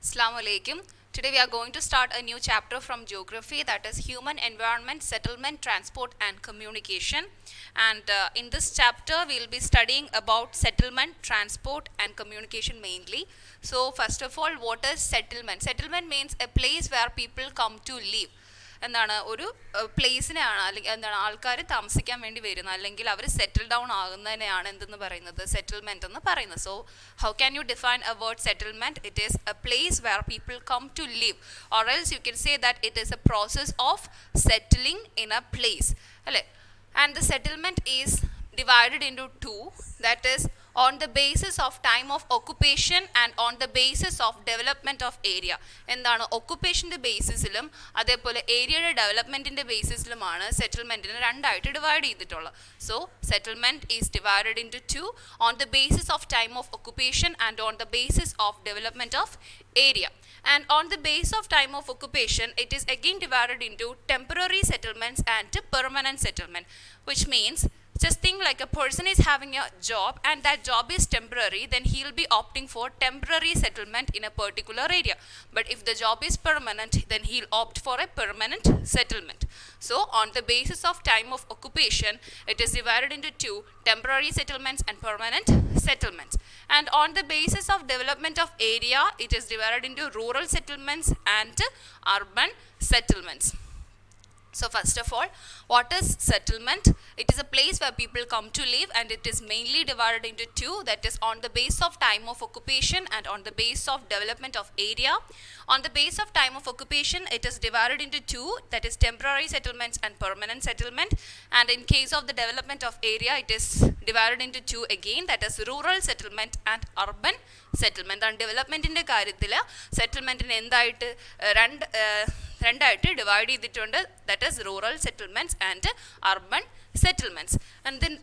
Assalamu alaikum. Today we are going to start a new chapter from geography, that is human environment, settlement, transport and communication. And in this chapter we will be studying about settlement, transport and communication mainly. So first of all, what is settlement? Settlement means a place where people come to live. എന്താണ് ഒരു പ്ലേസിനെയാണ് അല്ലെങ്കിൽ എന്താണ് ആൾക്കാർ താമസിക്കാൻ വേണ്ടി വരുന്നത് അല്ലെങ്കിൽ അവർ settle down ആകുന്നതിനെയാണ് എന്തെന്ന് പറയുന്നത് സെറ്റിൽമെൻറ്റ് എന്ന് പറയുന്നത്. So how can you define a word settlement? It is a place where people come to live, or else you can say that it is a process of settling in a place അല്ലേ. And the settlement is divided into two, that is on the basis of time of occupation and on the basis of development of area. എന്താണ് ഒക്കുപ്പേഷൻ്റെ ബേസിസിലും അതേപോലെ ഏരിയയുടെ ഡെവലപ്മെൻറ്റിൻ്റെ ബേസിസിലുമാണ് സെറ്റിൽമെൻറ്റിനെ രണ്ടായിട്ട് divide ചെയ്തിട്ടുള്ളത്. So settlement is divided into two, on the basis of time of occupation and on the basis of development of area. And on the base of time of occupation, it is again divided into temporary settlements and permanent settlement, which means just think like a person is having a job and that job is temporary, then he will be opting for temporary settlement in a particular area. But if the job is permanent, then he'll opt for a permanent settlement. So on the basis of time of occupation, it is divided into two, temporary settlements and permanent settlements. And on the basis of development of area, it is divided into rural settlements and urban settlements. So first of all, what is settlement? It is a place where people come to live and it is mainly divided into two, that is on the base of time of occupation and on the base of development of area. On the base of time of occupation, it is divided into two, that is temporary settlements and permanent settlement. And in case of the development of area, it is divided into two again, that is rural settlement and urban settlement. And development in the കാര്യത്തിൽ സെറ്റിൽമെൻറ്റിന് എന്തായിട്ട് രണ്ടായിട്ട് divide ചെയ്തിട്ടുണ്ട്, that is rural settlements and urban settlements. And then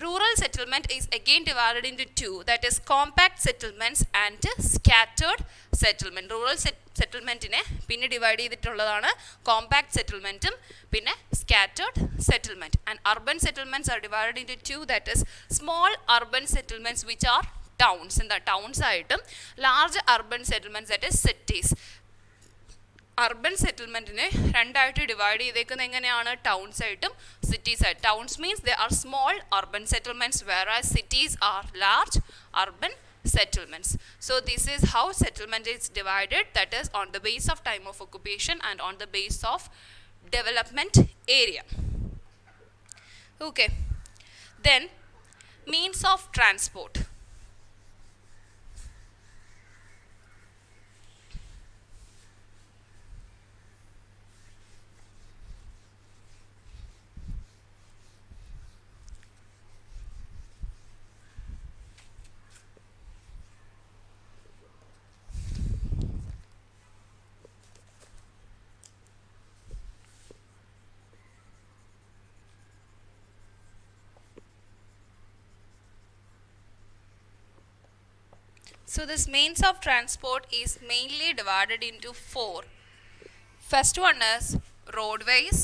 rural settlement is again divided into two, that is compact settlements and scattered settlement. Rural settlementനെ പിന്നെ divide ചെയ്തിട്ടുള്ളതാണ് compact settlementഉം പിന്നെ scattered settlement. And urban settlements are divided into two, that is small urban settlements which are towns. എന്താ towns ആയിട്ടും large urban settlements, that is cities. Urban സെറ്റിൽമെൻറ്റിനെ രണ്ടായിട്ട് divide ചെയ്തേക്കുന്നത് എങ്ങനെയാണ്? Towns ആയിട്ടും സിറ്റീസ് ആയിട്ട്. Towns means they are small urban settlements, whereas cities are large urban settlements. So this is how settlement is divided, that is on the base of time of occupation and on the base of development area. Okay, then means of transport. So this means of transport is mainly divided into four. First one is roadways.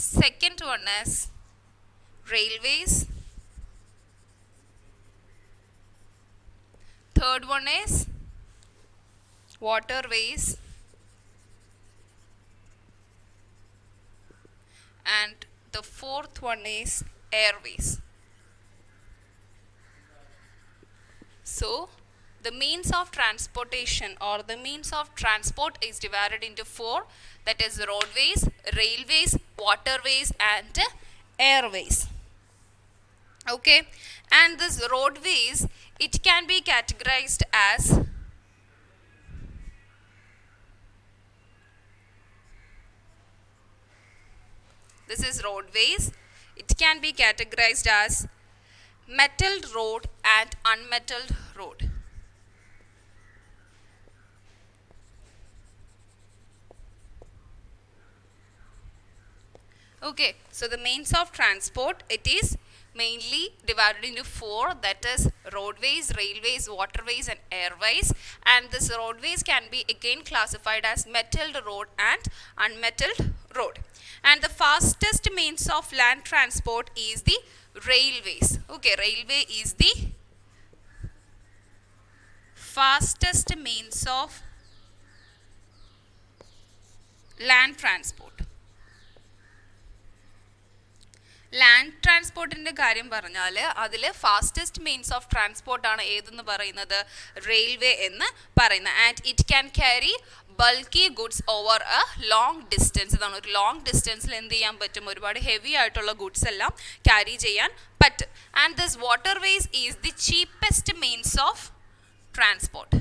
Second one is railways. Third one is waterways. And the fourth one is airways. So the means of transportation or the means of transport is divided into four, that is roadways, railways, waterways and airways. Okay, and this roadways, it can be categorized as this is roadways. It can be categorized as metalled road and unmetalled road. Okay, so the means of transport, it is mainly divided into four, that is roadways, railways, waterways and airways. And this roadways can be again classified as metalled road and unmetalled road. And the fastest means of land transport is the railways. Okay, railway is the fastest means of land transport. Land ട്രാൻസ്പോർട്ടിൻ്റെ കാര്യം പറഞ്ഞാൽ അതിൽ fastest means of ട്രാൻസ്പോർട്ടാണ് ഏതെന്ന് പറയുന്നത് railway എന്ന് പറയുന്നത്. And it can carry bulky goods over A long distance. ഇതാണ് ഒരു ലോങ് ഡിസ്റ്റൻസിൽ എന്ത് ചെയ്യാൻ പറ്റും, ഒരുപാട് ഹെവി ആയിട്ടുള്ള ഗുഡ്സ് എല്ലാം ക്യാരി ചെയ്യാൻ പറ്റും. And this water ways is the cheapest means of transport.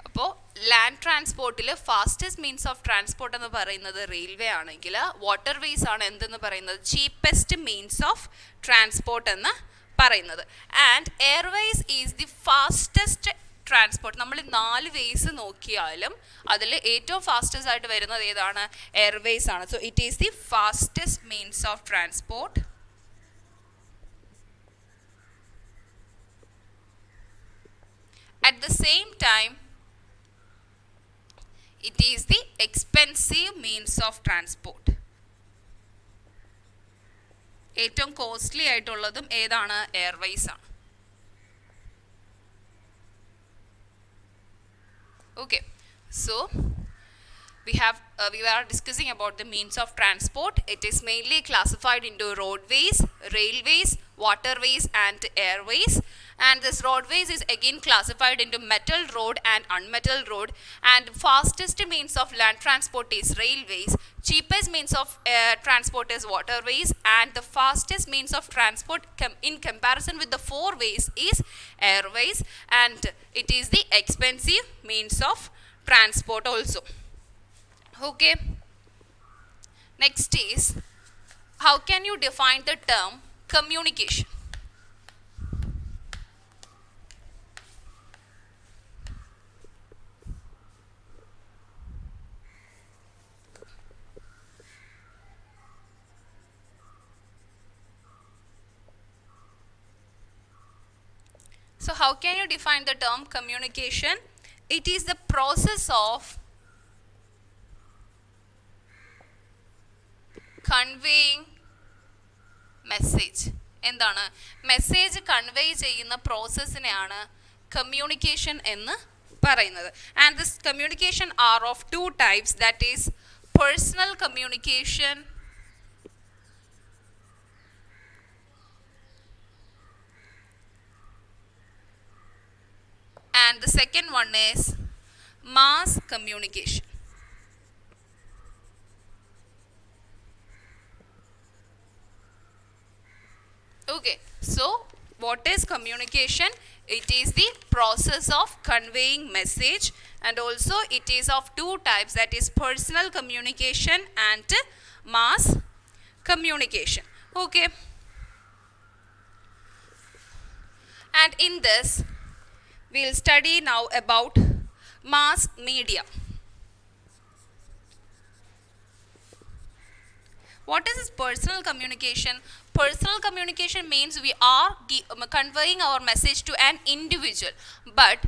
അപ്പോൾ ലാൻഡ് ട്രാൻസ്പോർട്ടിൽ ഫാസ്റ്റസ്റ്റ് മീൻസ് ഓഫ് ട്രാൻസ്പോർട്ട് എന്ന് പറയുന്നത് റെയിൽവേ ആണെങ്കിൽ വാട്ടർ വേസ് ആണ് എന്തെന്ന് പറയുന്നത് ചീപ്പസ്റ്റ് മീൻസ് ഓഫ് ട്രാൻസ്പോർട്ട് എന്ന് പറയുന്നത്. And Airways is the fastest transport. നമ്മൾ 4 വേസ് നോക്കിയാലും അതിൽ ഏറ്റവും ഫാസ്റ്റസ്റ്റ് ആയിട്ട് വരുന്നത് ഏതാണ്, എയർവേസ് ആണ്. So it is the fastest means of transport. At the same time, it is the expensive means of transport. ഏറ്റവും കോസ്റ്റ്ലി ആയിട്ടുള്ളതും ഏതാണ്, എയർവേസ് ആണ്. Okay, so we are discussing about the means of transport. It is mainly classified into roadways, railways, waterways and airways. And this roadways is again classified into metal road and unmetal road. And fastest means of land transport is railways, cheapest means of transport is waterways, and the fastest means of transport in comparison with the 4 ways is airways, and it is the expensive means of transport also. Okay, next is, how can you define the term communication? So how can you define the term communication? It is the process of conveying message. എന്താണ്, message convey ചെയ്യുന്ന പ്രോസസ്സിനെയാണ് communication എന്ന് പറയുന്നത്. And this communication R of 2 types, that is personal communication and the second one is mass communication. Okay, so what is communication? It is the process of conveying message, and also it is of 2 types, that is personal communication and mass communication. Okay, and in this we will study now about mass media. What is this personal communication? Personal communication means we are conveying our message to an individual, but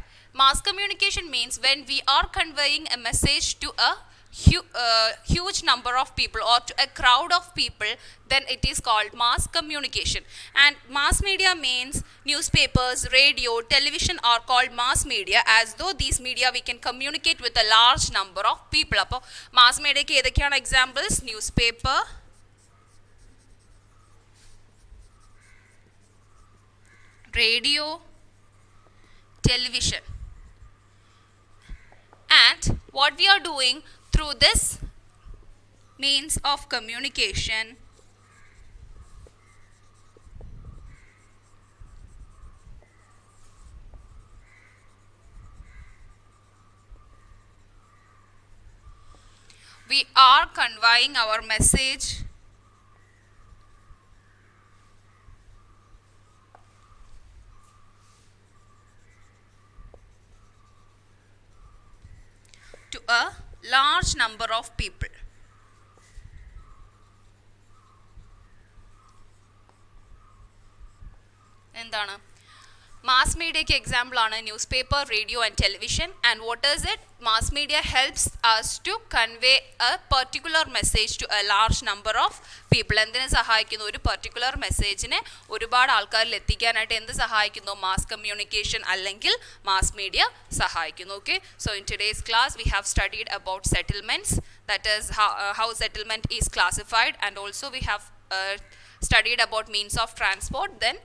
mass communication means when we are conveying a message to a huge number of people or to a crowd of people, then it is called mass communication. And mass media means newspapers, radio, television are called mass media, as though these media we can communicate with a large number of people. Appo mass media ke edakkana examples? Newspaper, radio, television. And what we are doing through this means of communication, we are conveying our message to a large number of people. എന്താണ്, Mass media ke example ആണ് newspaper, radio and television. And what is it? Mass media helps us to convey a particular message to a large number of people. എന്തിനെ സഹായിക്കുന്നു? ഒരു particular മെസ്സേജിനെ ഒരുപാട് ആൾക്കാരിൽ എത്തിക്കാനായിട്ട് എന്ത് സഹായിക്കുന്നു? മാസ് കമ്മ്യൂണിക്കേഷൻ അല്ലെങ്കിൽ മാസ് മീഡിയ സഹായിക്കുന്നു. Okay, so in today's class we have studied about settlements, that is how settlement is classified, and also we have studied about means of transport. Then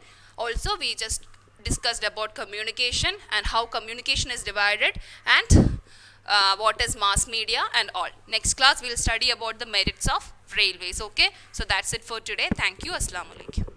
also we just discussed about communication and how communication is divided, and what is mass media and all. Next class we'll study about the merits of railways. Okay, so that's it for today. Thank you. Assalamu alaikum.